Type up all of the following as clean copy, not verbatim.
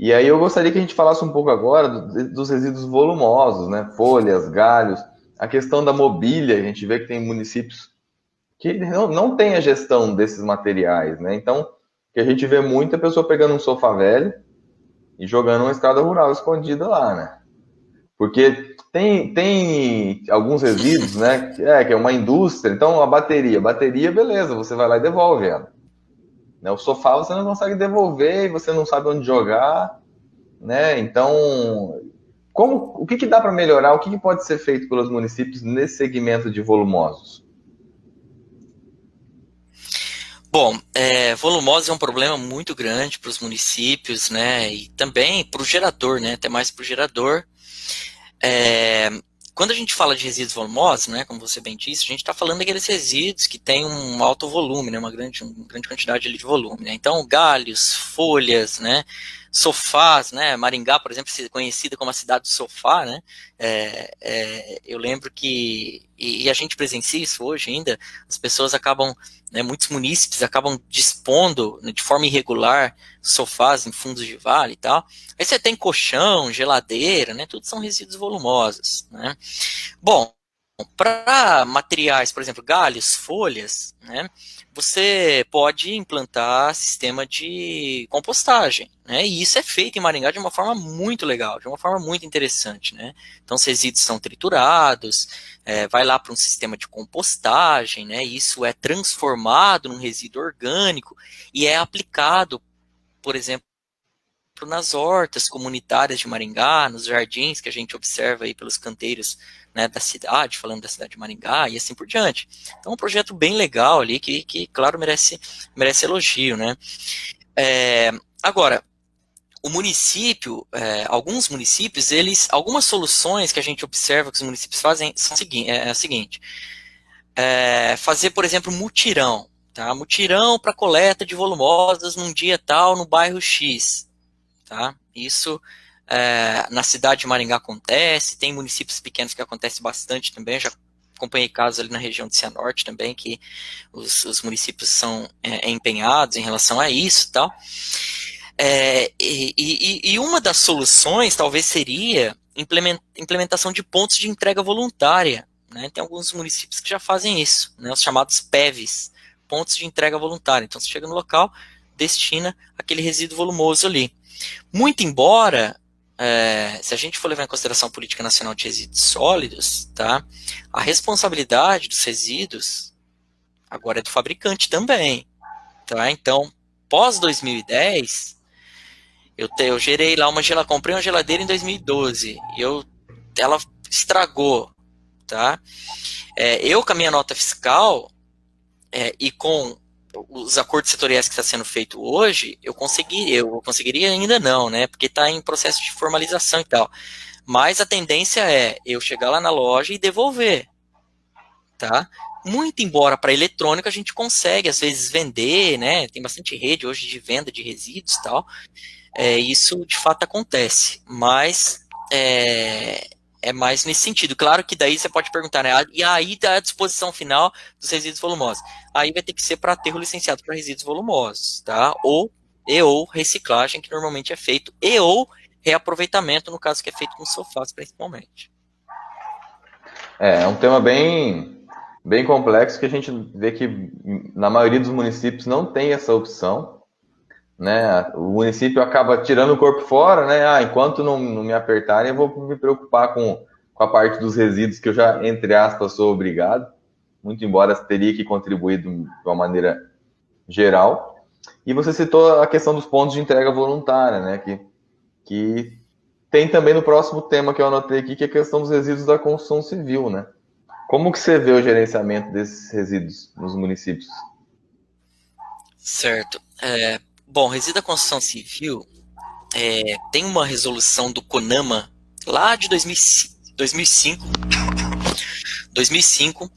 E aí eu gostaria que a gente falasse um pouco agora dos resíduos volumosos, né? Folhas, galhos, a questão da mobília, a gente vê que tem municípios que não tem a gestão desses materiais, né? Então, o que a gente vê muito é a pessoa pegando um sofá velho e jogando uma escada rural escondida lá, né? Porque tem alguns resíduos, né? Que é uma indústria. Então, a bateria, beleza, você vai lá e devolve ela. Né? O sofá você não consegue devolver e você não sabe onde jogar, né? Então, o que dá para melhorar? O que pode ser feito pelos municípios nesse segmento de volumosos? Bom, volumosos é um problema muito grande para os municípios, né, e também para o gerador, né, até mais para o gerador. É, Quando a gente fala de resíduos volumosos, né, como você bem disse, a gente está falando daqueles resíduos que têm um alto volume, né, uma grande quantidade ali de volume. Né? Então, galhos, folhas, né, sofás, né, Maringá, por exemplo, conhecida como a cidade do sofá, né, eu lembro que, e a gente presencia isso hoje ainda, as pessoas acabam, né, muitos munícipes acabam dispondo, né, de forma irregular sofás em fundos de vale e tal. Aí você tem colchão, geladeira, né? Tudo são resíduos volumosos, né? Bom, para materiais, por exemplo, galhos, folhas, né? Você pode implantar sistema de compostagem, né? E isso é feito em Maringá de uma forma muito legal, de uma forma muito interessante, né? Então, os resíduos são triturados, vai lá para um sistema de compostagem, né? E isso é transformado num resíduo orgânico e é aplicado, por exemplo, nas hortas comunitárias de Maringá, nos jardins que a gente observa aí pelos canteiros, né, da cidade, falando da cidade de Maringá e assim por diante. Então, é um projeto bem legal ali que claro, merece elogio, né? É, Agora, o município, alguns municípios, algumas soluções que a gente observa que os municípios fazem são a seguinte: fazer, por exemplo, mutirão, tá? Mutirão para coleta de volumosas num dia tal no bairro X. Tá? Isso na cidade de Maringá acontece, tem municípios pequenos que acontece bastante também, eu já acompanhei casos ali na região de Cianorte também, que os municípios são empenhados em relação a isso e tal. E uma das soluções talvez seria implementação de pontos de entrega voluntária. Né? Tem alguns municípios que já fazem isso, né? Os chamados PEVs, pontos de entrega voluntária. Então você chega no local, destina aquele resíduo volumoso ali. Muito embora, se a gente for levar em consideração a política nacional de resíduos sólidos, tá, a responsabilidade dos resíduos agora é do fabricante também. Tá? Então, pós 2010, eu gerei lá comprei uma geladeira em 2012, ela estragou. Tá? Eu, com a minha nota fiscal, e com os acordos setoriais que está sendo feito hoje, eu conseguiria ainda não, né? Porque está em processo de formalização e tal. Mas a tendência é eu chegar lá na loja e devolver, tá? Muito embora para eletrônico a gente consegue às vezes vender, né? Tem bastante rede hoje de venda de resíduos e tal. Isso de fato acontece, mas é mais nesse sentido. Claro que daí você pode perguntar, né? E aí tá a disposição final dos resíduos volumosos. Aí vai ter que ser para aterro licenciado para resíduos volumosos, tá? Ou reciclagem, que normalmente é feito, ou reaproveitamento, no caso que é feito com sofás, principalmente. É um tema bem complexo que a gente vê que na maioria dos municípios não tem essa opção, né? O município acaba tirando o corpo fora, né? Enquanto não me apertarem, eu vou me preocupar com a parte dos resíduos que eu já, entre aspas, sou obrigado, muito embora teria que contribuir de uma maneira geral. E você citou a questão dos pontos de entrega voluntária, né? Que tem também no próximo tema que eu anotei aqui, que é a questão dos resíduos da construção civil, né? Como que você vê o gerenciamento desses resíduos nos municípios? Certo. Bom, resíduo da construção civil tem uma resolução do CONAMA lá de 2005. 2005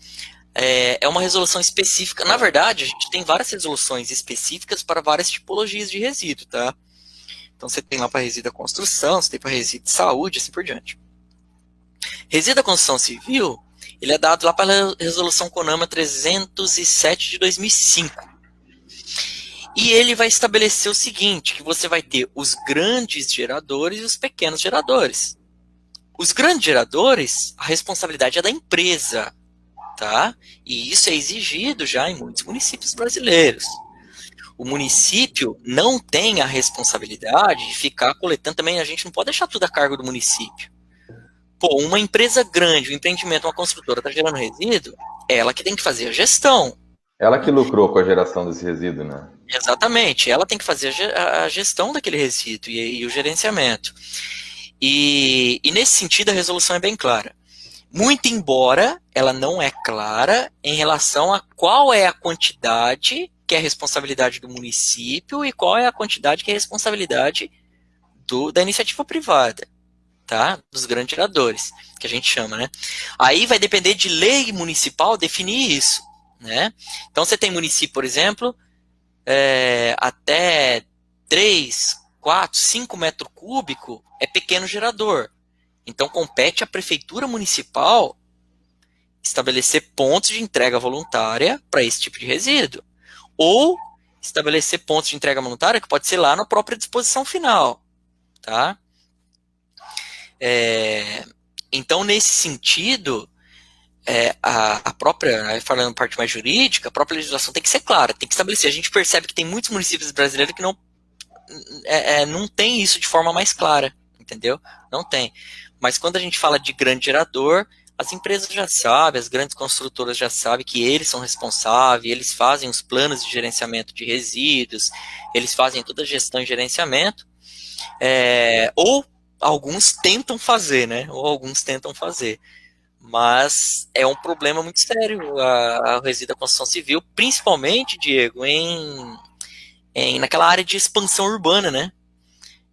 é uma resolução específica. Na verdade, a gente tem várias resoluções específicas para várias tipologias de resíduo, tá? Então você tem lá para resíduo da construção, você tem para resíduo de saúde, assim por diante. Resíduo da construção civil, ele é dado lá pela resolução CONAMA 307 de 2005. E ele vai estabelecer o seguinte, que você vai ter os grandes geradores e os pequenos geradores. Os grandes geradores, a responsabilidade é da empresa, tá? E isso é exigido já em muitos municípios brasileiros. O município não tem a responsabilidade de ficar coletando também, a gente não pode deixar tudo a cargo do município. Pô, uma empresa grande, um empreendimento, uma construtora está gerando resíduo, é ela que tem que fazer a gestão. Ela que lucrou com a geração desse resíduo, né? Exatamente, ela tem que fazer a gestão daquele resíduo e o gerenciamento. E nesse sentido a resolução é bem clara. Muito embora ela não é clara em relação a qual é a quantidade que é a responsabilidade do município e qual é a quantidade que é a responsabilidade da iniciativa privada, tá? Dos grandes geradores, que a gente chama, né? Aí vai depender de lei municipal definir isso, né? Então você tem município, por exemplo, até 3, 4, 5 metros cúbicos é pequeno gerador. Então compete à prefeitura municipal estabelecer pontos de entrega voluntária para esse tipo de resíduo. Ou estabelecer pontos de entrega voluntária que pode ser lá na própria disposição final. Tá? Então, nesse sentido, a própria, falando parte mais jurídica, a própria legislação tem que ser clara, tem que estabelecer. A gente percebe que tem muitos municípios brasileiros que não tem isso de forma mais clara, entendeu? Não tem. Mas quando a gente fala de grande gerador, as empresas já sabem, as grandes construtoras já sabem que eles são responsáveis, eles fazem os planos de gerenciamento de resíduos, eles fazem toda a gestão e gerenciamento, ou alguns tentam fazer, né? Ou alguns tentam fazer. Mas é um problema muito sério o resíduo da construção civil, principalmente, Diego, naquela área de expansão urbana, né?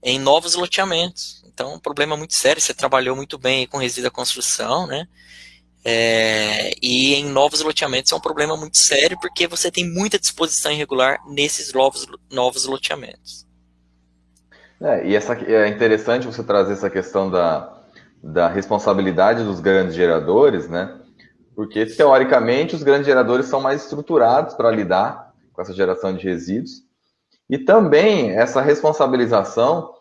Em novos loteamentos. Então, um problema muito sério. Você trabalhou muito bem com resíduo da construção, né? E em novos loteamentos é um problema muito sério, porque você tem muita disposição irregular nesses novos loteamentos. E é interessante você trazer essa questão da responsabilidade dos grandes geradores, né? Porque, teoricamente, os grandes geradores são mais estruturados para lidar com essa geração de resíduos. E também essa responsabilização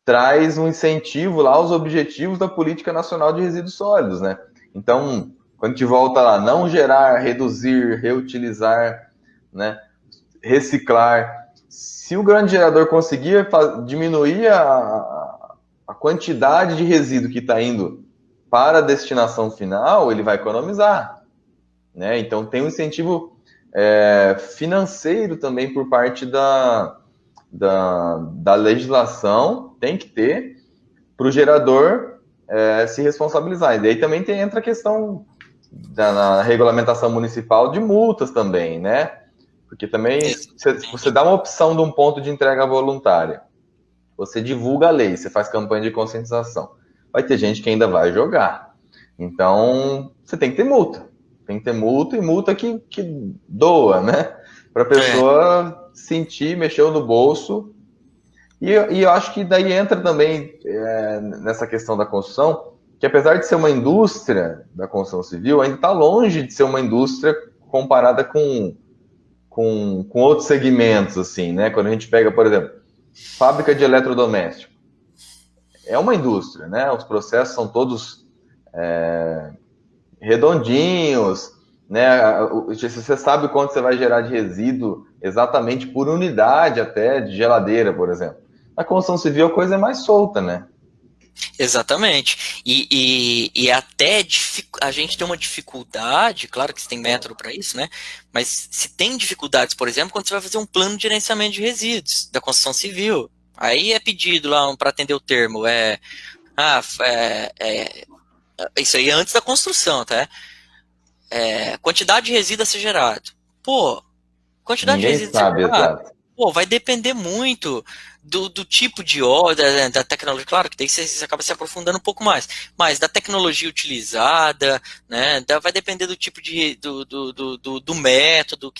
traz um incentivo lá aos objetivos da Política Nacional de Resíduos Sólidos, né? Então, quando a gente volta lá, não gerar, reduzir, reutilizar, né? Reciclar. Se o grande gerador conseguir diminuir a quantidade de resíduo que está indo para a destinação final, ele vai economizar, né? Então, tem um incentivo financeiro também por parte da legislação, tem que ter, para o gerador se responsabilizar. E daí também entra a questão na regulamentação municipal de multas também, né? Porque também você dá uma opção de um ponto de entrega voluntária, você divulga a lei, você faz campanha de conscientização. Vai ter gente que ainda vai jogar. Então, você tem que ter multa. Tem que ter multa, e multa que doa, né? Para a pessoa sentir, mexeu no bolso. E eu acho que daí entra também nessa questão da construção, que apesar de ser uma indústria da construção civil, ainda está longe de ser uma indústria comparada com outros segmentos, assim, né? Quando a gente pega, por exemplo, fábrica de eletrodoméstico. É uma indústria, né? Os processos são todos redondinhos, né? Você sabe quanto você vai gerar de resíduo exatamente por unidade até de geladeira, por exemplo. Na construção civil a coisa é mais solta, né? Exatamente. E até a gente tem uma dificuldade, claro que você tem método para isso, né? Mas se tem dificuldades, por exemplo, quando você vai fazer um plano de gerenciamento de resíduos da construção civil. Aí é pedido lá para atender o termo, isso aí é antes da construção, tá? Quantidade de resíduo a ser gerado. Pô, quantidade de Ninguém resíduo a ser sabe, gerado. exato. Pô, vai depender muito do tipo de óleo, da tecnologia. Claro que daí você acaba se aprofundando um pouco mais. Mas da tecnologia utilizada, né? Vai depender do tipo do método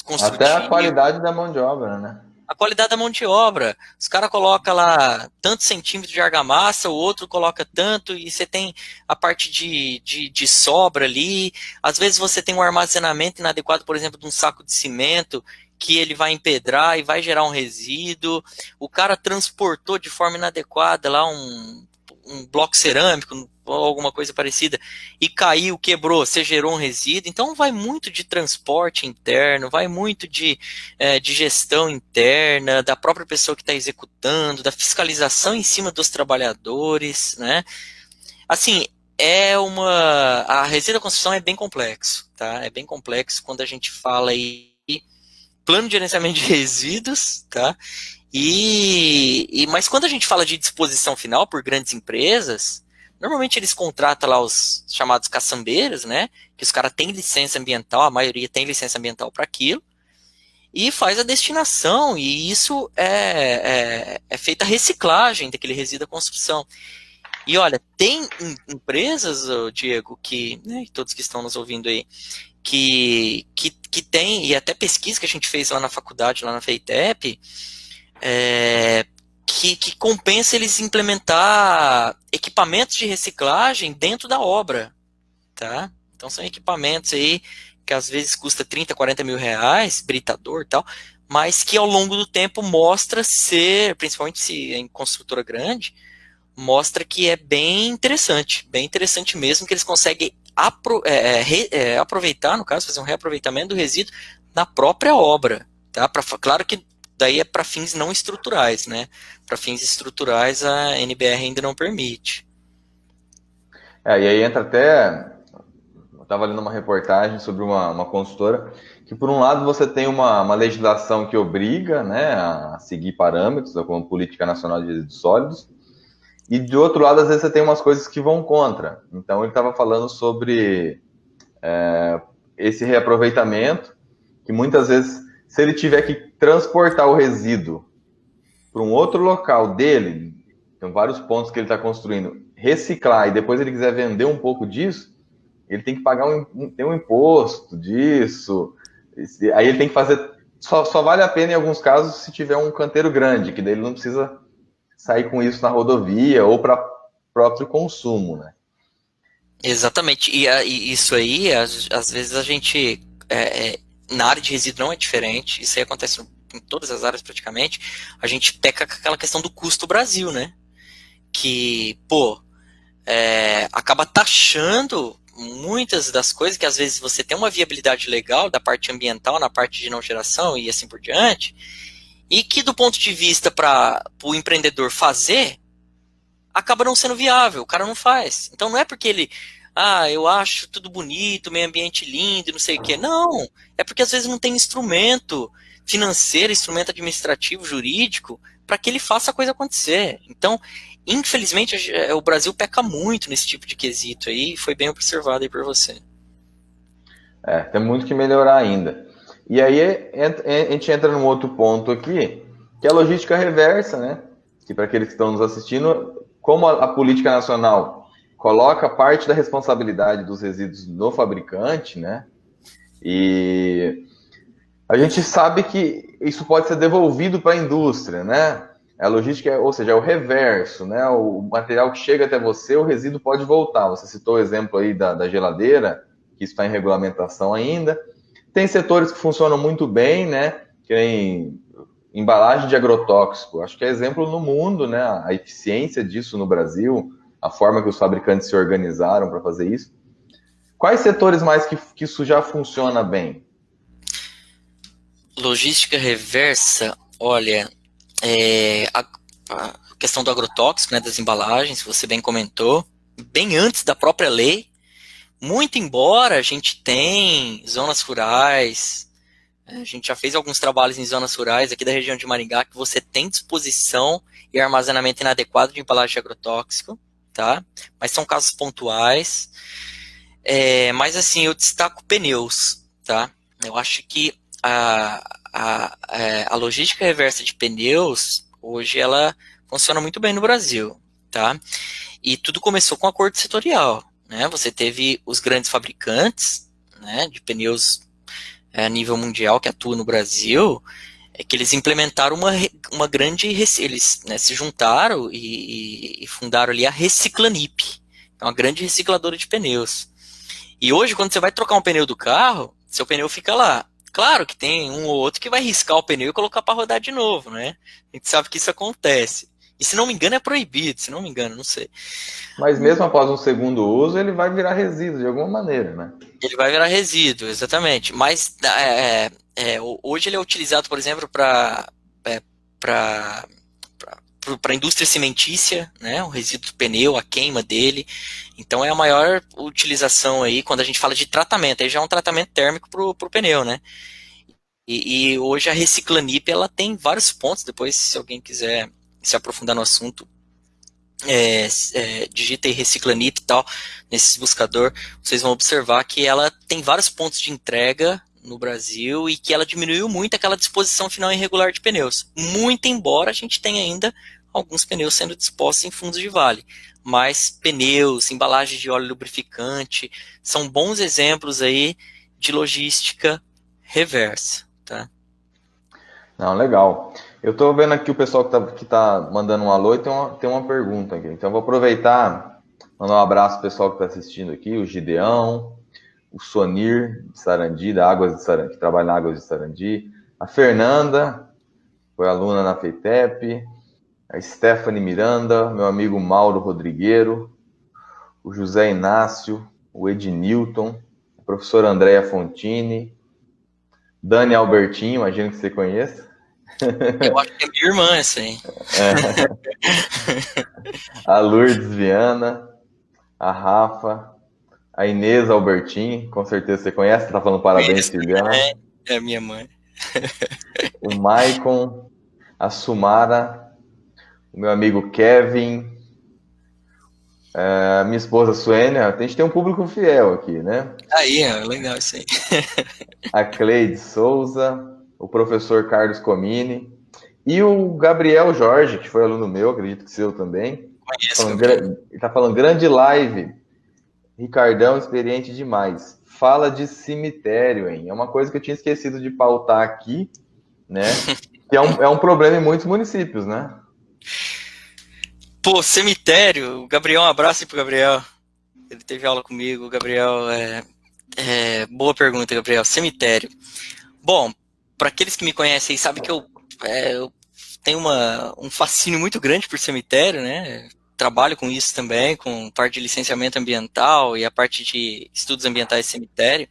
construtivo. Até a qualidade da mão de obra, né? A qualidade da mão de obra. Os caras colocam lá tantos centímetros de argamassa, o outro coloca tanto, e você tem a parte de sobra ali. Às vezes você tem um armazenamento inadequado, por exemplo, de um saco de cimento, que ele vai empedrar e vai gerar um resíduo, o cara transportou de forma inadequada lá um bloco cerâmico ou alguma coisa parecida e caiu, quebrou, você gerou um resíduo. Então vai muito de transporte interno, vai muito de gestão interna, da própria pessoa que está executando, da fiscalização em cima dos trabalhadores, né? Assim, a resíduo da construção é bem complexo, tá? É bem complexo quando a gente fala aí plano de gerenciamento de resíduos, tá? Mas quando a gente fala de disposição final por grandes empresas, normalmente eles contratam lá os chamados caçambeiros, né? Que os caras têm licença ambiental, a maioria tem licença ambiental para aquilo, e faz a destinação, e isso é feita a reciclagem daquele resíduo da construção. E olha, tem empresas, Diego, né, todos que estão nos ouvindo aí, que tem, e até pesquisa que a gente fez lá na faculdade, lá na FEITEP, que compensa eles implementar equipamentos de reciclagem dentro da obra, tá? Então são equipamentos aí que às vezes custa 30, 40 mil reais, britador e tal, mas que ao longo do tempo mostra ser, principalmente se é em construtora grande, mostra que é bem interessante mesmo, que eles conseguem aproveitar, no caso, fazer um reaproveitamento do resíduo na própria obra, tá? Claro que daí é para fins não estruturais, né? Para fins estruturais a NBR ainda não permite. E aí entra até, eu estava lendo uma reportagem sobre uma consultora, que por um lado você tem uma legislação que obriga, né, a seguir parâmetros, como Política Nacional de Resíduos Sólidos, e de outro lado, às vezes você tem umas coisas que vão contra. Então ele estava falando sobre esse reaproveitamento, que muitas vezes, se ele tiver que transportar o resíduo para um outro local dele, tem vários pontos que ele está construindo, reciclar e depois ele quiser vender um pouco disso, ele tem que pagar tem um imposto disso, aí ele tem que fazer, só vale a pena em alguns casos se tiver um canteiro grande, que daí ele não precisa sair com isso na rodovia ou para próprio consumo, né? Exatamente, e isso aí, às vezes a gente, na área de resíduo não é diferente, isso aí acontece em todas as áreas praticamente, a gente peca com aquela questão do custo Brasil, né? Que, acaba taxando muitas das coisas que às vezes você tem uma viabilidade legal da parte ambiental, na parte de não geração e assim por diante, e que do ponto de vista para o empreendedor fazer, acaba não sendo viável, o cara não faz. Então não é porque ele, eu acho tudo bonito, meio ambiente lindo, não sei o quê. Não, é porque às vezes não tem instrumento financeiro, instrumento administrativo, jurídico, para que ele faça a coisa acontecer. Então, infelizmente, o Brasil peca muito nesse tipo de quesito aí, e foi bem observado aí por você. Tem muito que melhorar ainda. E aí a gente entra num outro ponto aqui, que é a logística reversa, né? Que para aqueles que estão nos assistindo, como a política nacional coloca parte da responsabilidade dos resíduos no fabricante, né? E a gente sabe que isso pode ser devolvido para a indústria, né? A logística, ou seja, é o reverso, né? O material que chega até você, o resíduo pode voltar. Você citou o exemplo aí da geladeira, que isso está em regulamentação ainda. Tem setores que funcionam muito bem, né? Que nem embalagem de agrotóxico. Acho que é exemplo no mundo, né? A eficiência disso no Brasil, a forma que os fabricantes se organizaram para fazer isso. Quais setores mais que isso já funciona bem? Logística reversa, olha, a questão do agrotóxico, né, das embalagens, que você bem comentou, bem antes da própria lei, muito embora a gente tem zonas rurais, a gente já fez alguns trabalhos em zonas rurais aqui da região de Maringá, que você tem disposição e armazenamento inadequado de embalagem de agrotóxico, tá? Mas são casos pontuais. Mas assim, eu destaco pneus, tá? Eu acho que a logística reversa de pneus, hoje ela funciona muito bem no Brasil, tá? E tudo começou com acordo setorial, né? Você teve os grandes fabricantes, né, de pneus a nível mundial que atuam no Brasil, que eles implementaram uma grande, eles, né, se juntaram e fundaram ali a Reciclanip, é uma grande recicladora de pneus. E hoje, quando você vai trocar um pneu do carro, seu pneu fica lá. Claro que tem um ou outro que vai riscar o pneu e colocar para rodar de novo, né? A gente sabe que isso acontece. E se não me engano é proibido, se não me engano, não sei. Mas mesmo após um segundo uso, ele vai virar resíduo de alguma maneira, né? Ele vai virar resíduo, exatamente. Mas hoje ele é utilizado, por exemplo, para para a indústria cimentícia, né, o resíduo do pneu, a queima dele. Então é a maior utilização aí, quando a gente fala de tratamento, aí já é um tratamento térmico para o pneu, né? E hoje a Reciclanip, ela tem vários pontos, depois se alguém quiser se aprofundar no assunto, digita aí Reciclanip e tal, nesse buscador, vocês vão observar que ela tem vários pontos de entrega no Brasil e que ela diminuiu muito aquela disposição final irregular de pneus. Muito embora a gente tenha ainda alguns pneus sendo dispostos em fundos de vale. Mas pneus, embalagem de óleo lubrificante, são bons exemplos aí de logística reversa, tá? Não, legal. Eu estou vendo aqui o pessoal que tá mandando um alô e tem uma pergunta aqui. Então eu vou aproveitar, mandar um abraço pro pessoal que está assistindo aqui, o Gideão, o Sonir de Sarandi, da Águas de Sarandi, que trabalha na Águas de Sarandi, a Fernanda, foi aluna na FEITEP, a Stephanie Miranda, meu amigo Mauro Rodrigueiro, o José Inácio, o Ednilton, a professora Andréa Fontini, Dani Albertinho, imagino que você conheça. Eu acho que é minha irmã essa aí. A Lourdes Viana, a Rafa, a Inês Albertin, com certeza você conhece, tá falando parabéns, filhão. É minha mãe. O Maicon, a Sumara, o meu amigo Kevin, a minha esposa Suênia, a gente tem um público fiel aqui, né? Aí, legal isso aí. A Cleide Souza, o professor Carlos Comini e o Gabriel Jorge, que foi aluno meu, acredito que seu também. Conheço. Ele tá falando grande live. Ricardão, experiente demais. Fala de cemitério, hein? É uma coisa que eu tinha esquecido de pautar aqui, né? Que é um problema em muitos municípios, né? Pô, cemitério, o Gabriel, um abraço aí pro Gabriel. Ele teve aula comigo, o Gabriel. Boa pergunta, Gabriel. Cemitério. Bom, para aqueles que me conhecem e sabem que eu tenho um fascínio muito grande por cemitério, né? Trabalho com isso também, com parte de licenciamento ambiental e a parte de estudos ambientais de cemitério.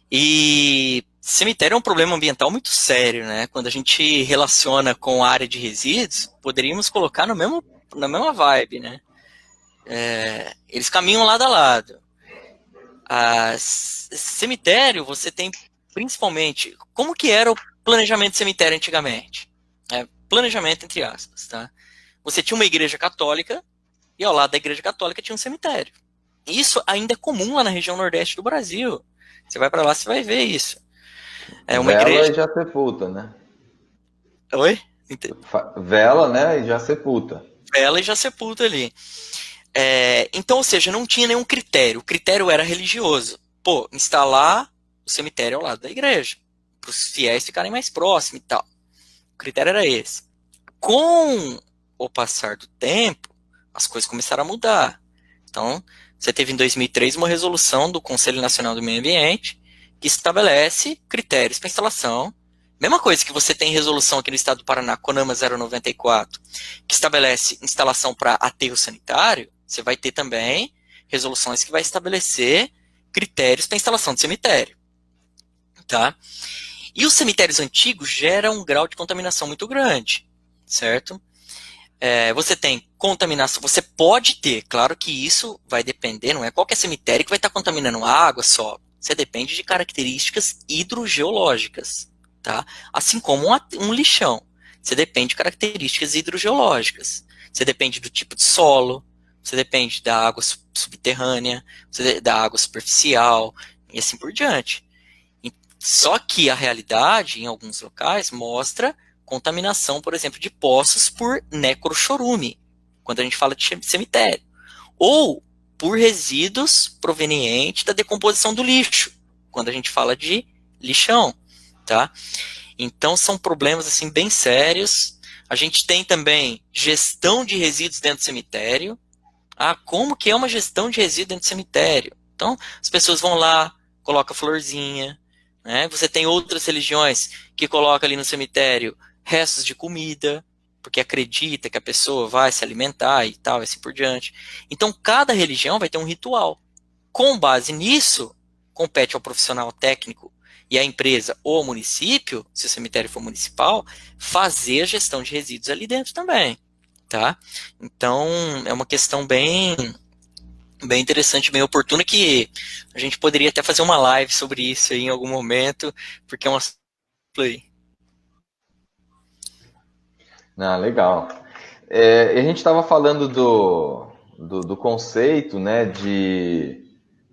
E cemitério é um problema ambiental muito sério, né? Quando a gente relaciona com a área de resíduos, poderíamos colocar na mesma vibe, né? Eles caminham lado a lado. Cemitério, você tem principalmente... Como que era o planejamento de cemitério antigamente? Planejamento entre aspas, tá? Você tinha uma igreja católica e ao lado da igreja católica tinha um cemitério. Isso ainda é comum lá na região nordeste do Brasil. Você vai para lá, você vai ver isso. Uma Vela igreja... e já sepulta, né? Oi? Vela, né? E já sepulta. Vela e já sepulta ali. Então, ou seja, não tinha nenhum critério. O critério era religioso. Pô, instalar o cemitério ao lado da igreja, para os fiéis ficarem mais próximos e tal. O critério era esse. Com o passar do tempo, as coisas começaram a mudar. Então, você teve em 2003 uma resolução do Conselho Nacional do Meio Ambiente que estabelece critérios para instalação. Mesma coisa que você tem resolução aqui no estado do Paraná, CONAMA 094, que estabelece instalação para aterro sanitário, você vai ter também resoluções que vai estabelecer critérios para instalação de cemitério. Tá? E os cemitérios antigos geram um grau de contaminação muito grande, certo? Você tem contaminação, você pode ter, claro que isso vai depender, não é qualquer cemitério que vai estar contaminando água só, você depende de características hidrogeológicas, tá? Assim como um lixão, você depende de características hidrogeológicas, você depende do tipo de solo, você depende da água subterrânea, da água superficial, e assim por diante. Só que a realidade, em alguns locais, mostra contaminação, por exemplo, de poços por necrochorume, quando a gente fala de cemitério. Ou por resíduos provenientes da decomposição do lixo, quando a gente fala de lixão, tá? Então, são problemas, assim, bem sérios. A gente tem também gestão de resíduos dentro do cemitério. Como que é uma gestão de resíduos dentro do cemitério? Então, as pessoas vão lá, colocam florzinha, né? Você tem outras religiões que colocam ali no cemitério restos de comida, porque acredita que a pessoa vai se alimentar e tal, e assim por diante. Então, cada religião vai ter um ritual. Com base nisso, compete ao profissional técnico e à empresa ou ao município, se o cemitério for municipal, fazer a gestão de resíduos ali dentro também, tá? Então, é uma questão bem interessante, bem oportuna, que a gente poderia até fazer uma live sobre isso aí em algum momento, porque é uma play. Ah, legal. A gente estava falando do conceito, né,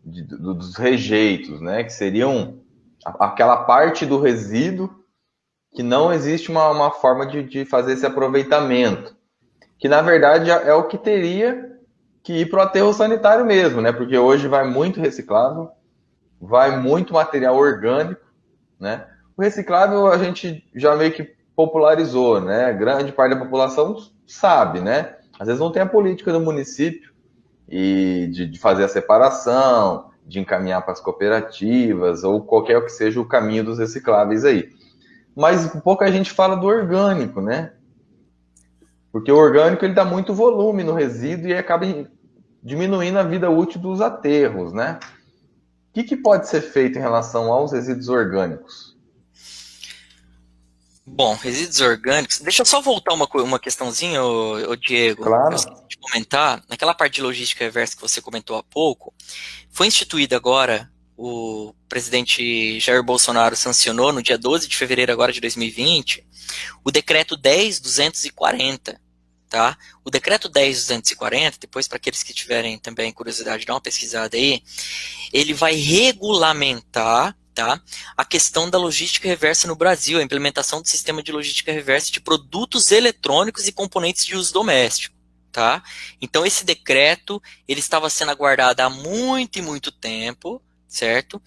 dos rejeitos, né, que seriam aquela parte do resíduo que não existe uma forma de fazer esse aproveitamento, que na verdade é o que teria que ir para o aterro sanitário mesmo, né, porque hoje vai muito reciclável, vai muito material orgânico, né? O reciclável a gente já meio que popularizou, né? Grande parte da população sabe, né? Às vezes não tem a política do município e de fazer a separação, de encaminhar para as cooperativas ou qualquer que seja o caminho dos recicláveis aí. Mas pouca gente fala do orgânico, né? Porque o orgânico ele dá muito volume no resíduo e acaba diminuindo a vida útil dos aterros, né? Que pode ser feito em relação aos resíduos orgânicos? Bom, resíduos orgânicos. Deixa eu só voltar uma questãozinha, ô Diego. Eu esqueci Claro. de comentar. Naquela parte de logística reversa que você comentou há pouco, foi instituída agora, o presidente Jair Bolsonaro sancionou no dia 12 de fevereiro agora de 2020, o decreto 10.240, tá? O decreto 10.240, depois para aqueles que tiverem também curiosidade, dá uma pesquisada aí, ele vai regulamentar, tá, a questão da logística reversa no Brasil, a implementação do sistema de logística reversa de produtos eletrônicos e componentes de uso doméstico. Tá? Então esse decreto ele estava sendo aguardado há muito e muito tempo, certo?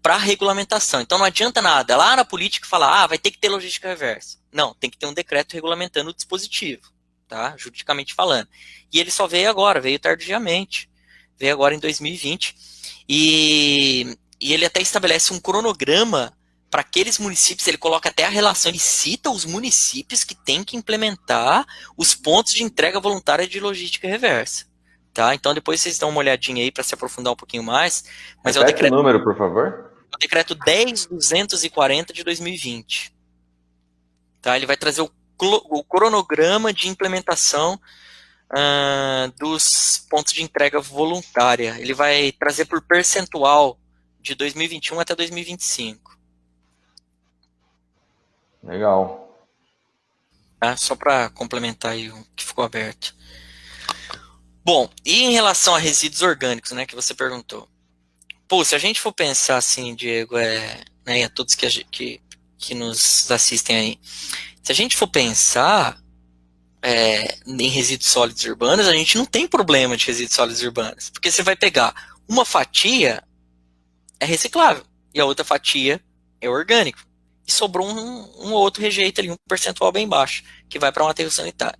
Para regulamentação. Então não adianta nada lá na política falar, vai ter que ter logística reversa. Não, tem que ter um decreto regulamentando o dispositivo, tá? Juridicamente falando. E ele só veio agora, veio tardiamente, veio agora em 2020 e ele até estabelece um cronograma para aqueles municípios, ele coloca até a relação, ele cita os municípios que têm que implementar os pontos de entrega voluntária de logística reversa. Tá? Então depois vocês dão uma olhadinha aí para se aprofundar um pouquinho mais, mas Repete o número, por favor. é o decreto 10.240 de 2020. Tá? Ele vai trazer o cronograma de implementação dos pontos de entrega voluntária. Ele vai trazer por percentual de 2021 até 2025. Legal. Tá? Só para complementar aí o que ficou aberto. Bom, e em relação a resíduos orgânicos, né, que você perguntou. Pô, se a gente for pensar assim, Diego, né, a todos que nos assistem aí, se a gente for pensar em resíduos sólidos urbanos, a gente não tem problema de resíduos sólidos urbanos, porque você vai pegar uma fatia é reciclável e a outra fatia é orgânico. E sobrou um outro rejeito ali, um percentual bem baixo, que vai para um aterro sanitário.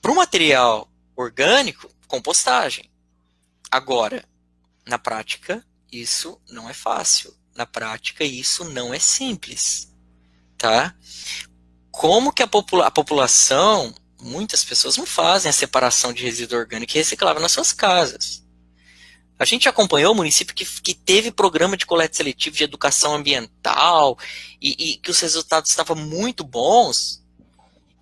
Para o material orgânico, compostagem. Agora, na prática, isso não é fácil. Na prática, isso não é simples. Tá? Como que a população, muitas pessoas não fazem a separação de resíduo orgânico e reciclável nas suas casas. A gente acompanhou o município que teve programa de coleta seletivo de educação ambiental e que os resultados estavam muito bons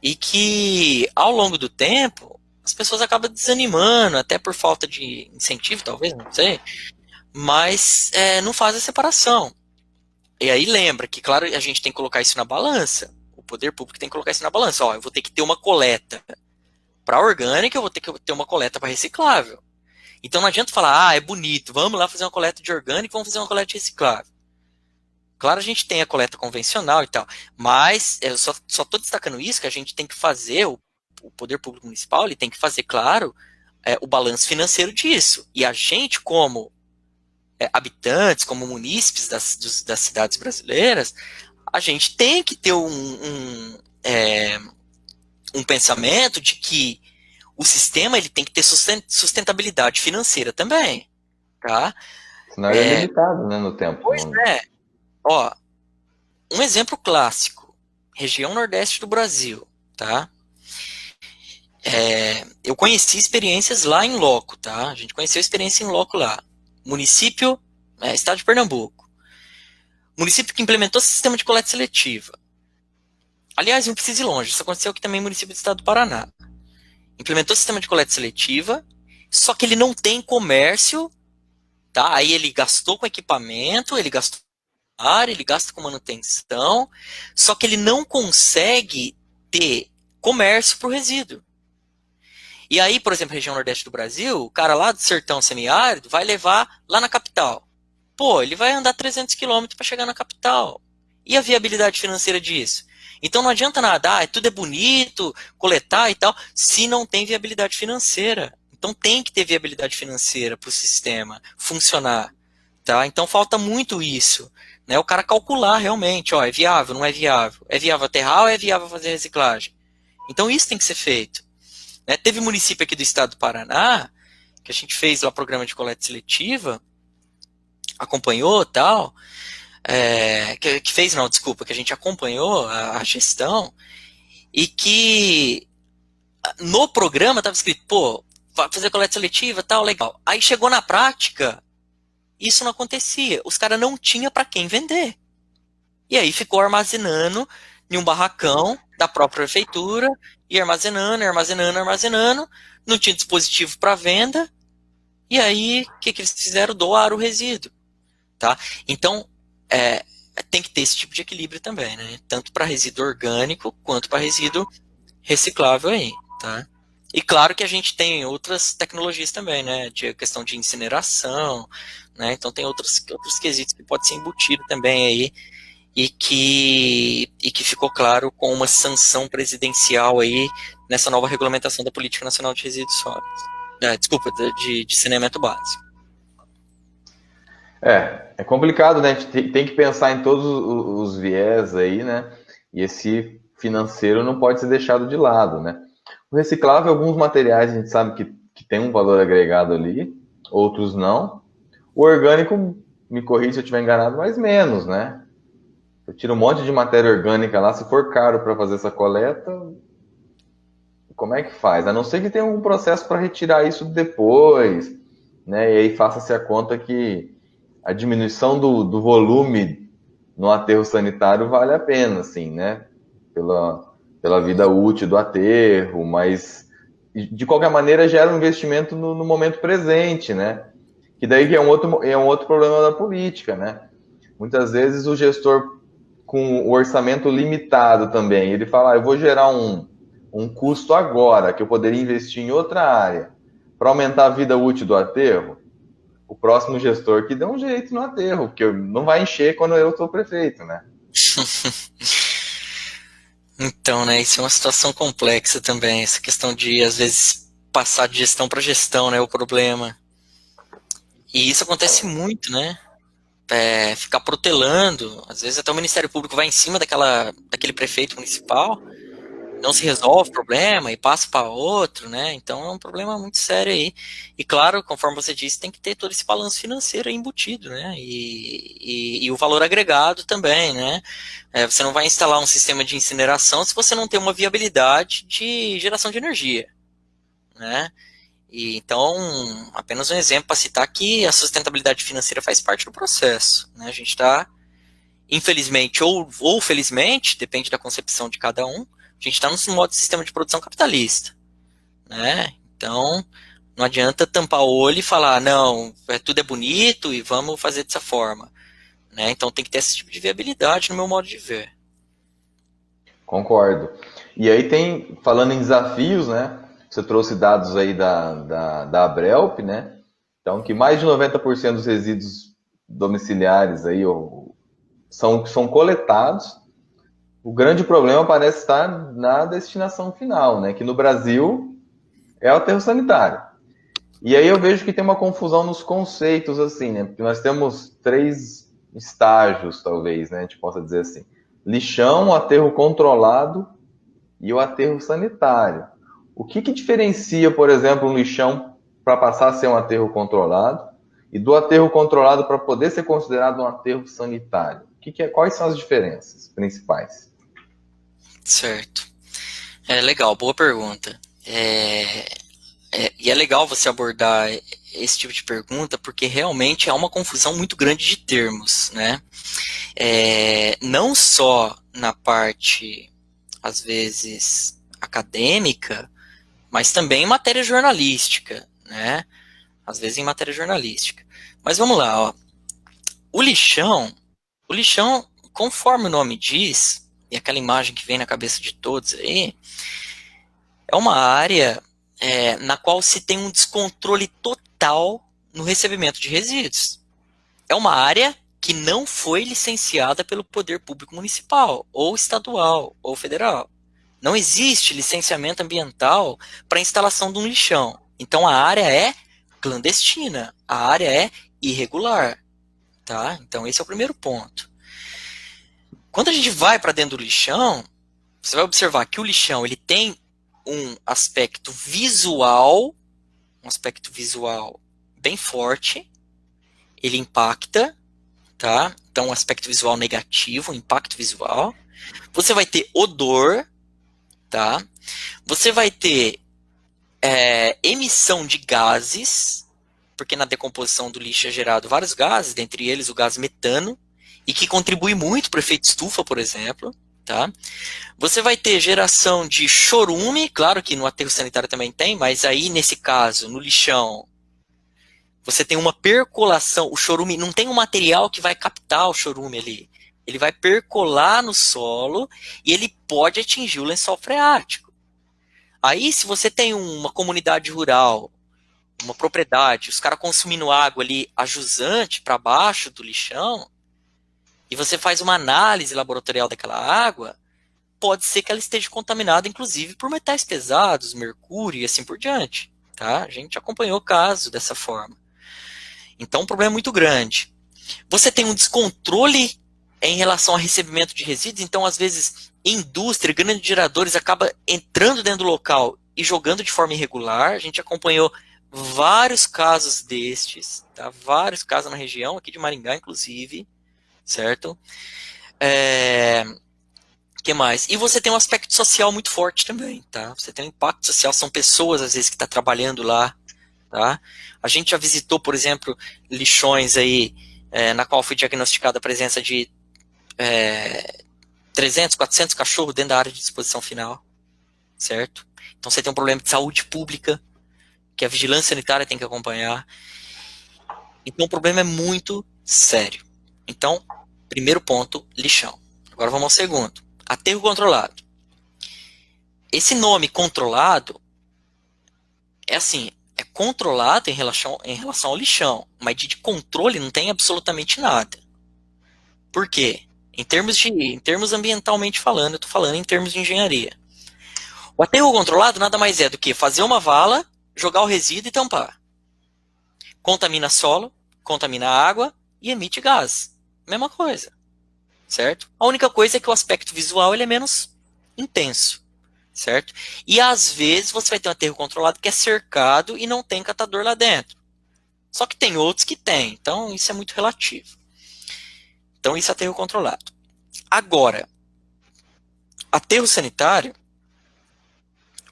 e que, ao longo do tempo, as pessoas acabam desanimando, até por falta de incentivo, talvez, não sei, mas não fazem a separação. E aí lembra que, claro, a gente tem que colocar isso na balança. O poder público tem que colocar isso na balança. Ó, eu vou ter que ter uma coleta para orgânica, eu vou ter que ter uma coleta para reciclável. Então não adianta falar, é bonito, vamos lá fazer uma coleta de orgânico, vamos fazer uma coleta de reciclável. Claro, a gente tem a coleta convencional e tal, mas eu só estou destacando isso, que a gente tem que fazer, o poder público municipal, ele tem que fazer, claro, o balanço financeiro disso. E a gente, como habitantes, como munícipes das cidades brasileiras, a gente tem que ter um pensamento de que o sistema ele tem que ter sustentabilidade financeira também, tá? Senão ele é limitado, né, no tempo. Pois é. Ó, um exemplo clássico, região nordeste do Brasil, tá? Eu conheci experiências lá em loco, tá? A gente conheceu experiência em loco lá. Município, estado de Pernambuco. Município que implementou sistema de coleta seletiva. Aliás, não precisa ir longe, isso aconteceu aqui também no município do estado do Paraná. Implementou sistema de coleta seletiva, só que ele não tem comércio, tá? Aí ele gastou com equipamento, ele gastou com área, ele gasta com manutenção, só que ele não consegue ter comércio para o resíduo. E aí, por exemplo, região nordeste do Brasil, o cara lá do sertão semiárido vai levar lá na capital. Pô, ele vai andar 300 quilômetros para chegar na capital. E a viabilidade financeira disso? Então não adianta nada, tudo é bonito, coletar e tal, se não tem viabilidade financeira. Então tem que ter viabilidade financeira para o sistema funcionar. Tá? Então falta muito isso. Né? O cara calcular realmente, é viável, não é viável? É viável aterrar ou é viável fazer reciclagem? Então isso tem que ser feito. Né? Teve município aqui do estado do Paraná, que a gente fez lá programa de coleta seletiva, acompanhou e tal, que a gente acompanhou a gestão, e que no programa estava escrito, pô, vai fazer coleta seletiva, tal, legal. Aí chegou na prática, isso não acontecia. Os caras não tinham para quem vender. E aí ficou armazenando em um barracão da própria prefeitura, e armazenando, não tinha dispositivo para venda, e aí o que eles fizeram? Doaram o resíduo. Tá? Então, tem que ter esse tipo de equilíbrio também, né? Tanto para resíduo orgânico quanto para resíduo reciclável aí, tá? E claro que a gente tem outras tecnologias também, né? De questão de incineração, né? Então tem outros quesitos que pode ser embutido também aí e que ficou claro com uma sanção presidencial aí nessa nova regulamentação da Política Nacional de Resíduos Sólidos. De saneamento básico. É complicado, né? A gente tem que pensar em todos os viés aí, né? E esse financeiro não pode ser deixado de lado, né? O reciclável, alguns materiais a gente sabe que tem um valor agregado ali, outros não. O orgânico, me corrija se eu estiver enganado, mas menos, né? Eu tiro um monte de matéria orgânica lá, se for caro para fazer essa coleta, como é que faz? A não ser que tenha um processo para retirar isso depois, né? E aí faça-se a conta que a diminuição do volume no aterro sanitário vale a pena, assim, né? Pela vida útil do aterro, mas de qualquer maneira gera um investimento no momento presente, né? Que daí é um outro problema da política, né? Muitas vezes o gestor com o orçamento limitado também, ele fala, eu vou gerar um custo agora, que eu poderia investir em outra área, para aumentar a vida útil do aterro. O próximo gestor que dê um jeito no aterro, porque não vai encher quando eu sou prefeito, né? Então, né, isso é uma situação complexa também, essa questão de, às vezes, passar de gestão para gestão, né, o problema. E isso acontece muito, né? Ficar protelando, às vezes até o Ministério Público vai em cima daquele prefeito municipal, não se resolve o problema e passa para outro, né? Então é um problema muito sério aí. E claro, conforme você disse, tem que ter todo esse balanço financeiro aí embutido, né? E o valor agregado também, né? Você não vai instalar um sistema de incineração se você não tem uma viabilidade de geração de energia, né? E então, apenas um exemplo para citar que a sustentabilidade financeira faz parte do processo, né? A gente está, infelizmente ou felizmente, depende da concepção de cada um, a gente está num modo de sistema de produção capitalista, né? Então, não adianta tampar o olho e falar, não, tudo é bonito e vamos fazer dessa forma, né? Então tem que ter esse tipo de viabilidade no meu modo de ver. Concordo. E aí falando em desafios, né? Você trouxe dados aí da Abrelp, né? Então, que mais de 90% dos resíduos domiciliares aí são coletados. O grande problema parece estar na destinação final, né? Que no Brasil é o aterro sanitário. E aí eu vejo que tem uma confusão nos conceitos, assim, né? Porque nós temos 3 estágios, talvez, né? A gente possa dizer assim. Lixão, o aterro controlado e o aterro sanitário. O que diferencia, por exemplo, um lixão para passar a ser um aterro controlado e do aterro controlado para poder ser considerado um aterro sanitário? Quais são as diferenças principais? Certo. Legal, boa pergunta. E é legal você abordar esse tipo de pergunta, porque realmente há uma confusão muito grande de termos, né? Não só na parte, às vezes, acadêmica, mas também em matéria jornalística, né? Às vezes em matéria jornalística. Mas vamos lá, ó. O lixão, conforme o nome diz, e aquela imagem que vem na cabeça de todos aí, é uma área na qual se tem um descontrole total no recebimento de resíduos. É uma área que não foi licenciada pelo poder público municipal, ou estadual, ou federal. Não existe licenciamento ambiental para a instalação de um lixão. Então a área é clandestina, a área é irregular. Tá? Então esse é o primeiro ponto. Quando a gente vai para dentro do lixão, você vai observar que o lixão ele tem um aspecto visual bem forte, ele impacta, tá? Então um aspecto visual negativo, um impacto visual. Você vai ter odor, tá? Você vai ter emissão de gases, porque na decomposição do lixo é gerado vários gases, dentre eles o gás metano, e que contribui muito para o efeito estufa, por exemplo. Tá? Você vai ter geração de chorume, claro que no aterro sanitário também tem, mas aí nesse caso, no lixão, você tem uma percolação, o chorume não tem um material que vai captar o chorume ali, ele vai percolar no solo e ele pode atingir o lençol freático. Aí se você tem uma comunidade rural, uma propriedade, os caras consumindo água ali a jusante para baixo do lixão, e você faz uma análise laboratorial daquela água, pode ser que ela esteja contaminada, inclusive, por metais pesados, mercúrio e assim por diante. Tá? A gente acompanhou o caso dessa forma. Então, o problema é muito grande. Você tem um descontrole em relação ao recebimento de resíduos, então, às vezes, indústria, grandes geradores, acaba entrando dentro do local e jogando de forma irregular. A gente acompanhou vários casos destes, tá? Vários casos na região, aqui de Maringá, inclusive, certo? Que mais? E você tem um aspecto social muito forte também, tá? Você tem um impacto social, são pessoas, às vezes, que estão trabalhando lá, tá? A gente já visitou, por exemplo, lixões aí, na qual foi diagnosticada a presença de 300, 400 cachorros dentro da área de disposição final, certo? Então você tem um problema de saúde pública, que a vigilância sanitária tem que acompanhar. Então o problema é muito sério. Então, primeiro ponto, lixão. Agora vamos ao segundo. Aterro controlado. Esse nome controlado é assim, é controlado em relação ao lixão, mas de controle não tem absolutamente nada. Por quê? Em termos ambientalmente falando, eu estou falando em termos de engenharia. O aterro controlado nada mais é do que fazer uma vala, jogar o resíduo e tampar. Contamina solo, contamina água e emite gás. Mesma coisa. Certo? A única coisa é que o aspecto visual ele é menos intenso, certo? E às vezes você vai ter um aterro controlado que é cercado e não tem catador lá dentro. Só que tem outros que tem, então isso é muito relativo. Então isso é aterro controlado. Agora, aterro sanitário,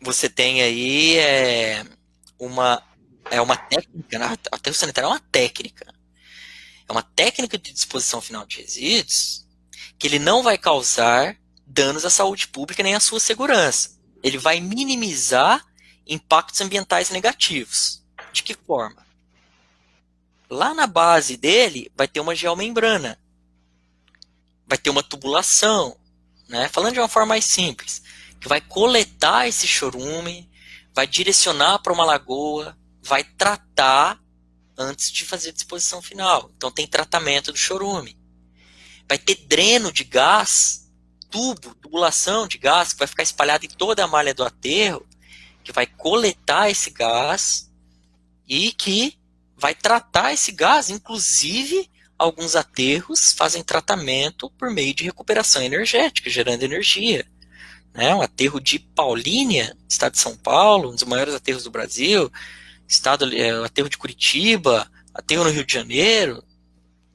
você tem aí uma técnica, né? Aterro sanitário é uma técnica. É uma técnica de disposição final de resíduos que ele não vai causar danos à saúde pública nem à sua segurança. Ele vai minimizar impactos ambientais negativos. De que forma? Lá na base dele vai ter uma geomembrana, vai ter uma tubulação, né? Falando de uma forma mais simples, que vai coletar esse chorume, vai direcionar para uma lagoa, vai tratar antes de fazer a disposição final. Então tem tratamento do chorume. Vai ter dreno de gás, tubulação de gás, que vai ficar espalhado em toda a malha do aterro, que vai coletar esse gás e que vai tratar esse gás. Inclusive, alguns aterros fazem tratamento por meio de recuperação energética, gerando energia. Um aterro de Paulínia, estado de São Paulo, um dos maiores aterros do Brasil, o aterro de Curitiba, aterro no Rio de Janeiro,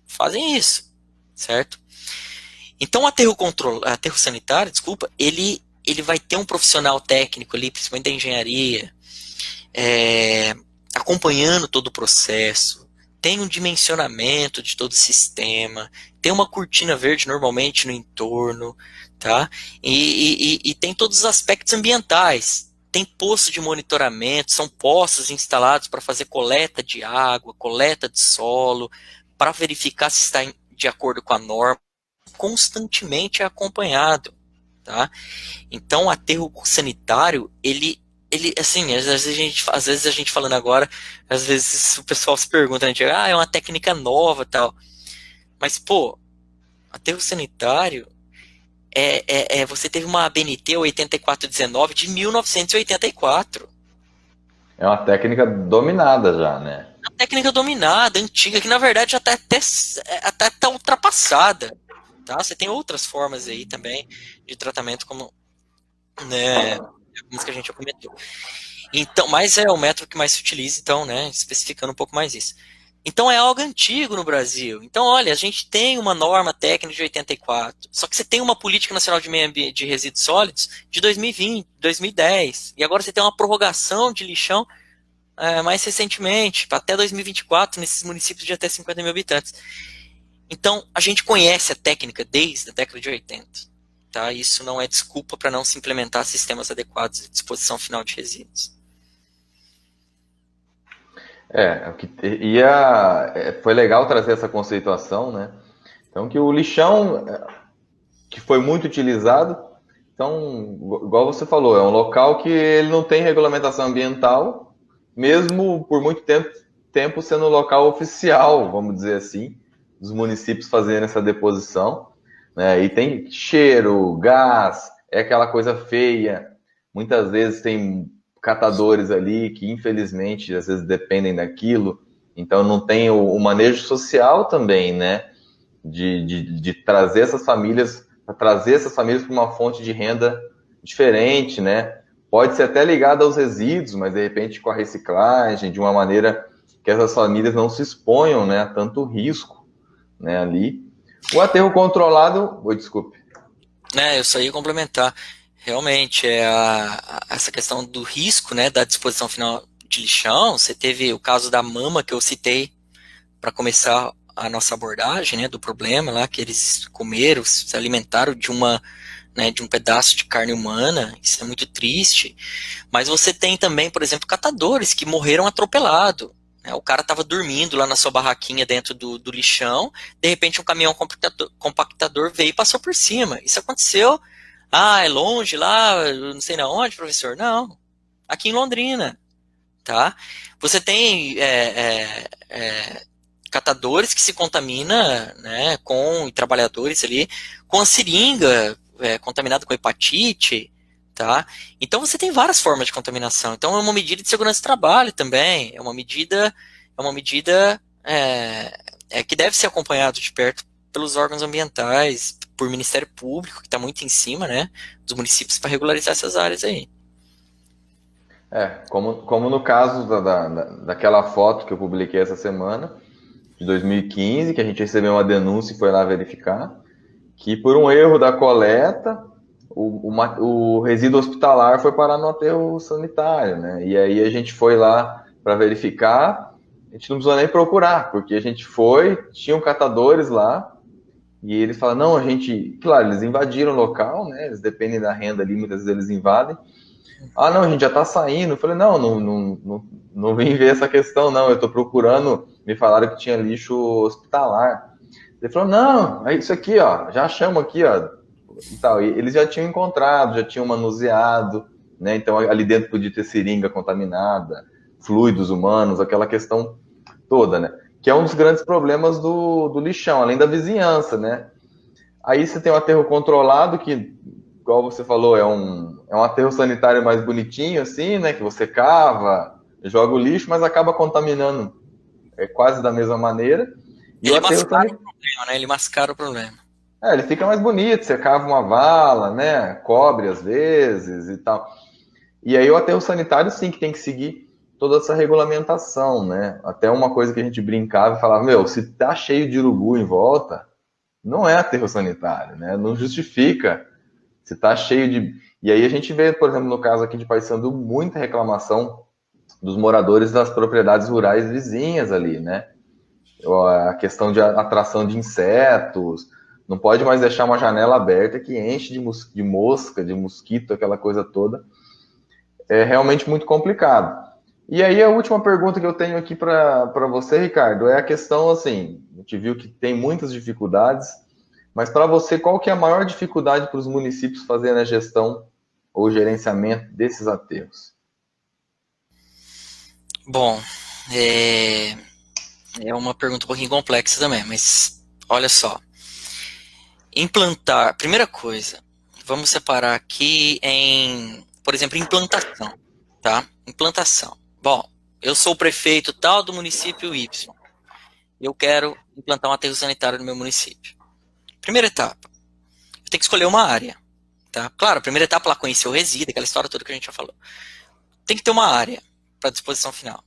fazem isso, certo? Então, aterro sanitário, desculpa, ele vai ter um profissional técnico ali, principalmente da engenharia, acompanhando todo o processo, tem um dimensionamento de todo o sistema, tem uma cortina verde normalmente no entorno, tá? E tem todos os aspectos ambientais. Tem posto de monitoramento, são postos instalados para fazer coleta de água, coleta de solo, para verificar se está de acordo com a norma, constantemente é acompanhado, tá? Então, o aterro sanitário, ele assim, às vezes a gente falando agora, às vezes o pessoal se pergunta, a gente, é uma técnica nova, tal. Mas, pô, aterro sanitário você teve uma ABNT 8419 de 1984. É uma técnica dominada já, né? Uma técnica dominada, antiga, que na verdade já está até tá ultrapassada. Tá? Você tem outras formas aí também de tratamento, como, né, algumas que a gente já comentou. Então, mas é o método que mais se utiliza, então, né, especificando um pouco mais isso. Então é algo antigo no Brasil. Então, olha, a gente tem uma norma técnica de 84, só que você tem uma política nacional de meio ambiente de resíduos sólidos de 2020, 2010, e agora você tem uma prorrogação de lixão mais recentemente, até 2024, nesses municípios de até 50 mil habitantes. Então, a gente conhece a técnica desde a década de 80. Tá? Isso não é desculpa para não se implementar sistemas adequados de disposição final de resíduos. Foi legal trazer essa conceituação, né? Então, que o lixão, que foi muito utilizado, então, igual você falou, é um local que ele não tem regulamentação ambiental, mesmo por muito tempo sendo um local oficial, vamos dizer assim, dos municípios fazendo essa deposição, né? E tem cheiro, gás, é aquela coisa feia, muitas vezes tem catadores ali que infelizmente às vezes dependem daquilo, então não tem o manejo social também, né, de trazer essas famílias para uma fonte de renda diferente, né, pode ser até ligada aos resíduos, mas de repente com a reciclagem, de uma maneira que essas famílias não se exponham, né, a tanto risco, né, ali. O aterro controlado, desculpe. Eu só ia complementar. Realmente, essa questão do risco, né, da disposição final de lixão, você teve o caso da mama que eu citei para começar a nossa abordagem, né, do problema lá, que eles comeram, se alimentaram de um pedaço de carne humana, isso é muito triste, mas você tem também, por exemplo, catadores que morreram atropelados, né, o cara estava dormindo lá na sua barraquinha dentro do lixão, de repente um caminhão compactador veio e passou por cima, isso aconteceu. É longe lá, não sei na onde, professor? Não, aqui em Londrina, tá? Você tem catadores que se contaminam, né, e trabalhadores ali, com a seringa, contaminado com hepatite, tá? Então você tem várias formas de contaminação. Então é uma medida de segurança do trabalho também, é uma medida que deve ser acompanhado de perto pelos órgãos ambientais, por Ministério Público, que está muito em cima, né, dos municípios para regularizar essas áreas aí. Como no caso daquela foto que eu publiquei essa semana, de 2015, que a gente recebeu uma denúncia e foi lá verificar, que por um erro da coleta, o resíduo hospitalar foi parar no aterro sanitário, né, e aí a gente foi lá para verificar, a gente não precisou nem procurar, porque a gente foi, tinham catadores lá, e eles falam, não, claro, eles invadiram o local, né, eles dependem da renda ali, muitas vezes eles invadem. Não, a gente já tá saindo. Eu falei, não vim ver essa questão, não, eu tô procurando, me falaram que tinha lixo hospitalar. Ele falou, não, é isso aqui, ó, já achamos aqui, ó, e tal. E eles já tinham encontrado, já tinham manuseado, né, então ali dentro podia ter seringa contaminada, fluidos humanos, aquela questão toda, né. Que é um dos grandes problemas do lixão, além da vizinhança, né? Aí você tem um aterro controlado, que, igual você falou, é um aterro sanitário mais bonitinho, assim, né? Que você cava, joga o lixo, mas acaba contaminando quase da mesma maneira. E ele mascara o problema, né? Ele mascara o problema. Ele fica mais bonito, você cava uma vala, né? Cobre às vezes e tal. E aí o aterro sanitário, sim, que tem que seguir toda essa regulamentação, né? Até uma coisa que a gente brincava e falava, meu, se tá cheio de urubu em volta, não é aterro sanitário, né? Não justifica. Se tá cheio de... E aí a gente vê, por exemplo, no caso aqui de Paysandu, muita reclamação dos moradores das propriedades rurais vizinhas ali, né? A questão de atração de insetos, não pode mais deixar uma janela aberta que enche de mosca, de mosquito, aquela coisa toda. É realmente muito complicado. E aí a última pergunta que eu tenho aqui para você, Ricardo, é a questão assim, a gente viu que tem muitas dificuldades, mas para você, qual que é a maior dificuldade para os municípios fazerem a gestão ou gerenciamento desses aterros? Bom, é uma pergunta um pouquinho complexa também, mas olha só. Implantar, primeira coisa, vamos separar aqui em, por exemplo, implantação, tá? Implantação. Bom, eu sou o prefeito tal do município Y. Eu quero implantar um aterro sanitário no meu município. Primeira etapa, eu tenho que escolher uma área, tá? Claro, a primeira etapa lá conhecer o resíduo, aquela história toda que a gente já falou. Tem que ter uma área para disposição final.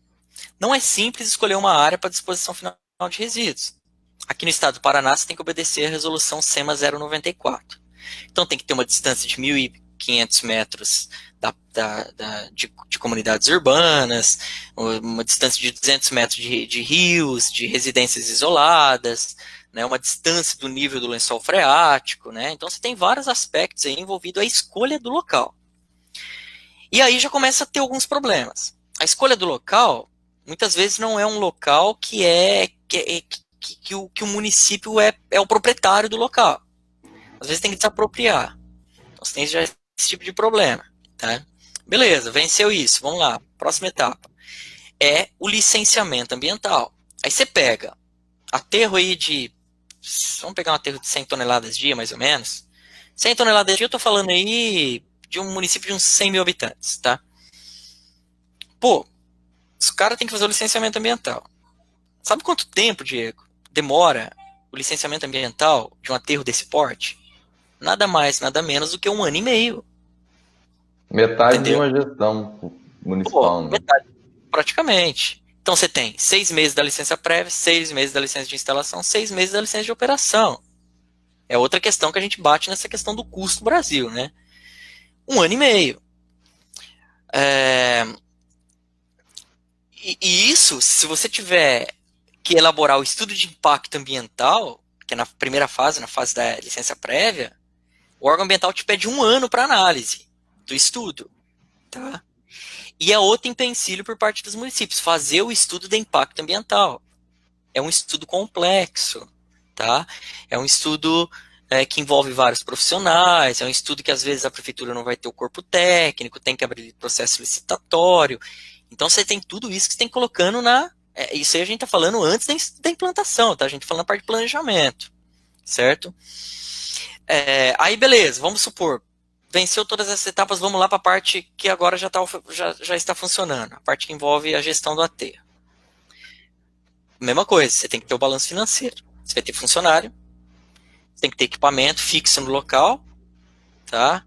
Não é simples escolher uma área para disposição final de resíduos. Aqui no estado do Paraná, você tem que obedecer a resolução SEMA 094. Então, tem que ter uma distância de 1.500 metros de comunidades urbanas, uma distância de 200 metros de rios, de residências isoladas, né, uma distância do nível do lençol freático. Né? Então, você tem vários aspectos aí envolvidos a escolha do local. E aí já começa a ter alguns problemas. A escolha do local, muitas vezes, não é um local que o município é o proprietário do local. Às vezes tem que desapropriar. Então você tem já esse tipo de problema. Tá? Beleza, venceu isso. Vamos lá. Próxima etapa. É o licenciamento ambiental. Aí você pega aterro aí de... Vamos pegar um aterro de 100 toneladas dia, mais ou menos. 100 toneladas dia, eu tô falando aí de um município de uns 100 mil habitantes, tá? Pô, os caras têm que fazer o licenciamento ambiental. Sabe quanto tempo, Diego, demora o licenciamento ambiental de um aterro desse porte? Nada mais, nada menos do que 1 ano e meio. Metade de Entendeu? uma gestão Pô, municipal, né? metade, praticamente. Então você tem 6 meses da licença prévia, 6 meses da licença de instalação, 6 meses da licença de operação. É outra questão que a gente bate nessa questão do custo Brasil, né? 1 ano e meio. É... E isso, se você tiver que elaborar o estudo de impacto ambiental, que é na primeira fase, na fase da licença prévia, o órgão ambiental te pede 1 ano para análise do estudo, tá? E é outro empecilho por parte dos municípios, fazer o estudo de impacto ambiental. É um estudo complexo, tá? É um estudo que envolve vários profissionais, é um estudo que às vezes a prefeitura não vai ter o corpo técnico, tem que abrir processo licitatório. Então você tem tudo isso que você tem colocando isso aí a gente está falando antes da implantação, tá? A gente está falando na parte de planejamento, certo? Aí beleza, vamos supor, venceu todas essas etapas, vamos lá para a parte que agora já está funcionando, a parte que envolve a gestão do aterro. Mesma coisa, você tem que ter o balanço financeiro, você vai ter funcionário, você tem que ter equipamento fixo no local, tá?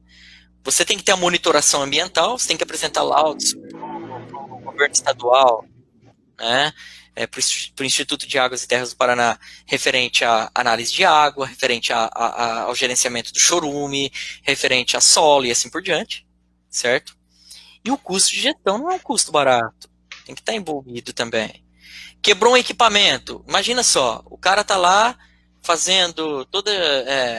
Você tem que ter a monitoração ambiental, você tem que apresentar laudos para o governo estadual, né? Para o Instituto de Águas e Terras do Paraná, referente à análise de água, referente ao gerenciamento do chorume, referente a solo e assim por diante, certo? E o custo de gestão não é um custo barato, tem que estar envolvido também. Quebrou um equipamento, imagina só, o cara está lá fazendo toda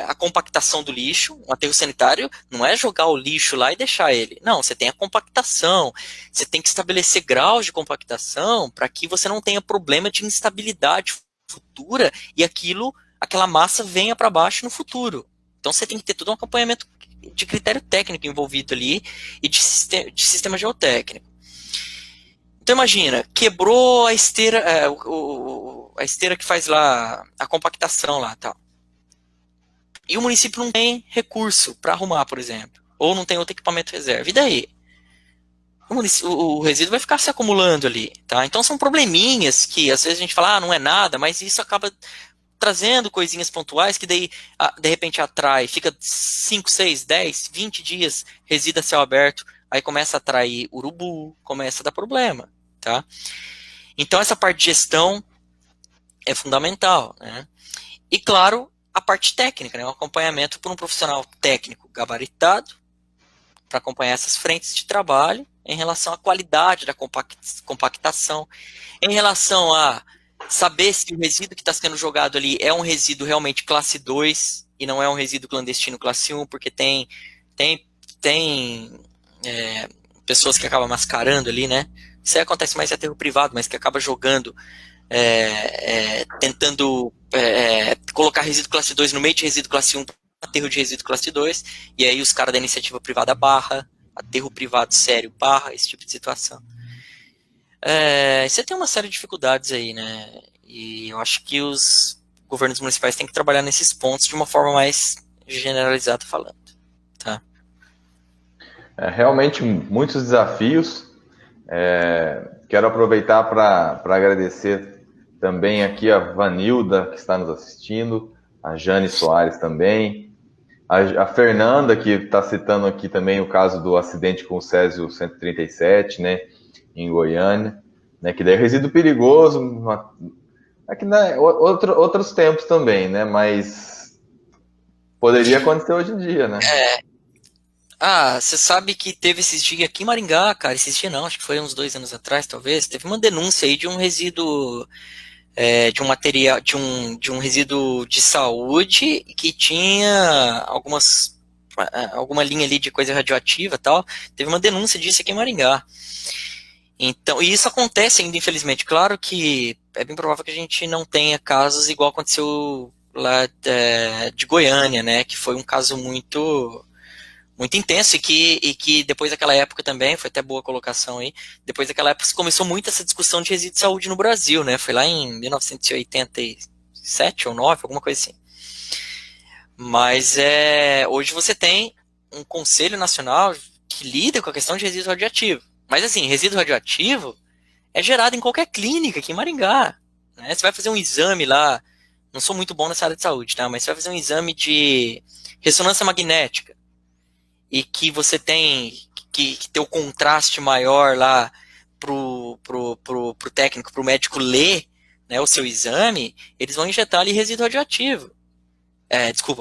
a compactação do lixo, um aterro sanitário não é jogar o lixo lá e deixar ele. Não, você tem a compactação, você tem que estabelecer graus de compactação para que você não tenha problema de instabilidade futura e aquela massa venha para baixo no futuro. Então você tem que ter todo um acompanhamento de critério técnico envolvido ali e de sistema geotécnico. Então imagina, quebrou a esteira, a esteira que faz lá a compactação lá, tal. E o município não tem recurso para arrumar, por exemplo, ou não tem outro equipamento reserva. E daí? O resíduo vai ficar se acumulando ali, tá? Então são probleminhas que às vezes a gente fala, não é nada, mas isso acaba trazendo coisinhas pontuais que daí de repente atrai, fica 5, 6, 10, 20 dias resíduo a céu aberto, aí começa a atrair urubu, começa a dar problema. tá? Então, essa parte de gestão é fundamental, né? E, claro, a parte técnica, né? O acompanhamento por um profissional técnico gabaritado para acompanhar essas frentes de trabalho em relação à qualidade da compactação, em relação a saber se o resíduo que está sendo jogado ali é um resíduo realmente classe 2 e não é um resíduo clandestino classe 1, porque tem pessoas que acabam mascarando ali, né? Isso aí acontece mais em aterro privado, mas que acaba jogando, tentando colocar resíduo classe 2 no meio de resíduo classe 1, aterro de resíduo classe 2, e aí os caras da iniciativa privada barra, aterro privado sério barra, esse tipo de situação. Você tem uma série de dificuldades aí, né? E eu acho que os governos municipais têm que trabalhar nesses pontos de uma forma mais generalizada falando, tá? Realmente muitos desafios. Quero aproveitar para agradecer também aqui a Vanilda, que está nos assistindo, a Jane Soares também, a Fernanda, que está citando aqui também o caso do acidente com o Césio 137, né, em Goiânia, né, que daí é resíduo perigoso, aqui, né, outros tempos também, né, mas poderia acontecer hoje em dia, né? Você sabe que teve esses dias aqui em Maringá, cara, esses dias não, acho que foi uns 2 anos atrás, talvez, teve uma denúncia aí de um resíduo, de um material, de um resíduo de saúde que tinha alguma linha ali de coisa radioativa e tal, teve uma denúncia disso aqui em Maringá. Então, e isso acontece ainda, infelizmente. Claro que é bem provável que a gente não tenha casos igual aconteceu lá de Goiânia, né, que foi um caso muito intenso e que depois daquela época também, foi até boa colocação aí, depois daquela época começou muito essa discussão de resíduo de saúde no Brasil, né, foi lá em 1987 ou 9, alguma coisa assim. Mas hoje você tem um Conselho Nacional que lida com a questão de resíduo radioativo. Mas assim, resíduo radioativo é gerado em qualquer clínica aqui em Maringá, né? Você vai fazer um exame lá, não sou muito bom nessa área de saúde, tá? Mas você vai fazer um exame de ressonância magnética e que você tem que ter o contraste maior lá pro técnico, pro médico ler, né, o seu exame, eles vão injetar ali resíduo radioativo.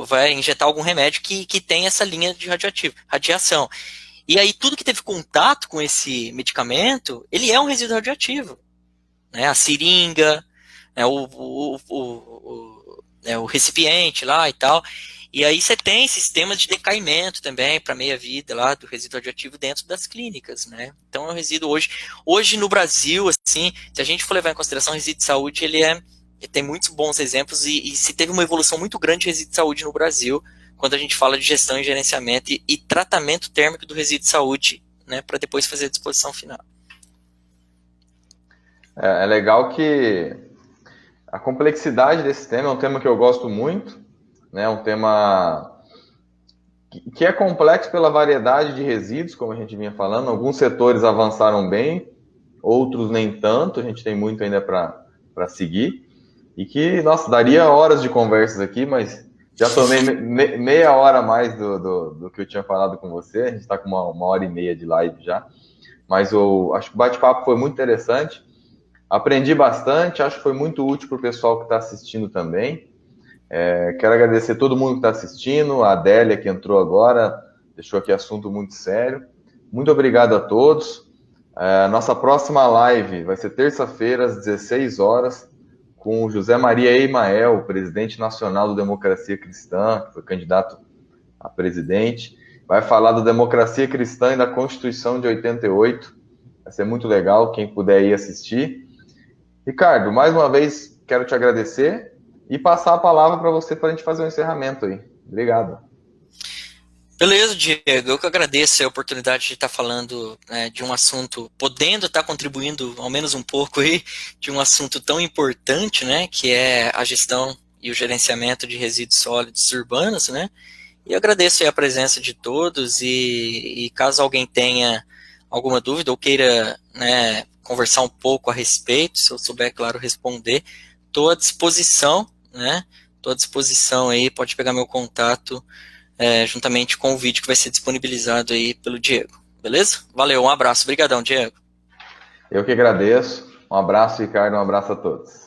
Vai injetar algum remédio que tem essa linha de radiação. E aí tudo que teve contato com esse medicamento, ele é um resíduo radioativo. Né? A seringa, né, o recipiente lá e tal. E aí você tem sistemas de decaimento também para meia-vida lá do resíduo radioativo dentro das clínicas, né? Então é um resíduo hoje no Brasil, assim, se a gente for levar em consideração o resíduo de saúde, ele tem muitos bons exemplos e se teve uma evolução muito grande de resíduo de saúde no Brasil, quando a gente fala de gestão e gerenciamento e tratamento térmico do resíduo de saúde, né, para depois fazer a disposição final. É legal que a complexidade desse tema é um tema que eu gosto muito, né, é um tema que é complexo pela variedade de resíduos, como a gente vinha falando. Alguns setores avançaram bem, outros nem tanto, a gente tem muito ainda para seguir. E que, nossa, daria horas de conversas aqui, mas já tomei meia hora a mais do que eu tinha falado com você. A gente está com uma hora e meia de live já. Mas acho que o bate-papo foi muito interessante. Aprendi bastante, acho que foi muito útil para o pessoal que está assistindo também. Quero agradecer todo mundo que está assistindo, a Adélia que entrou agora, deixou aqui assunto muito sério. Muito obrigado a todos. Nossa próxima live vai ser terça-feira, às 16 horas, com o José Maria Eimael, presidente nacional do Democracia Cristã, que foi candidato a presidente. Vai falar da democracia cristã e da Constituição de 88. Vai ser muito legal, quem puder ir assistir. Ricardo, mais uma vez, quero te agradecer e passar a palavra para você para a gente fazer um encerramento aí. Obrigado. Beleza, Diego, eu que agradeço a oportunidade de estar falando, né, de um assunto, podendo estar contribuindo ao menos um pouco aí, de um assunto tão importante, né, que é a gestão e o gerenciamento de resíduos sólidos urbanos, né, e eu agradeço aí a presença de todos e caso alguém tenha alguma dúvida ou queira, né, conversar um pouco a respeito, se eu souber, claro, responder, estou à disposição, né, estou à disposição aí, pode pegar meu contato, juntamente com o vídeo que vai ser disponibilizado aí pelo Diego, beleza? Valeu, um abraço, brigadão, Diego. Eu que agradeço. Um abraço, Ricardo, um abraço a todos.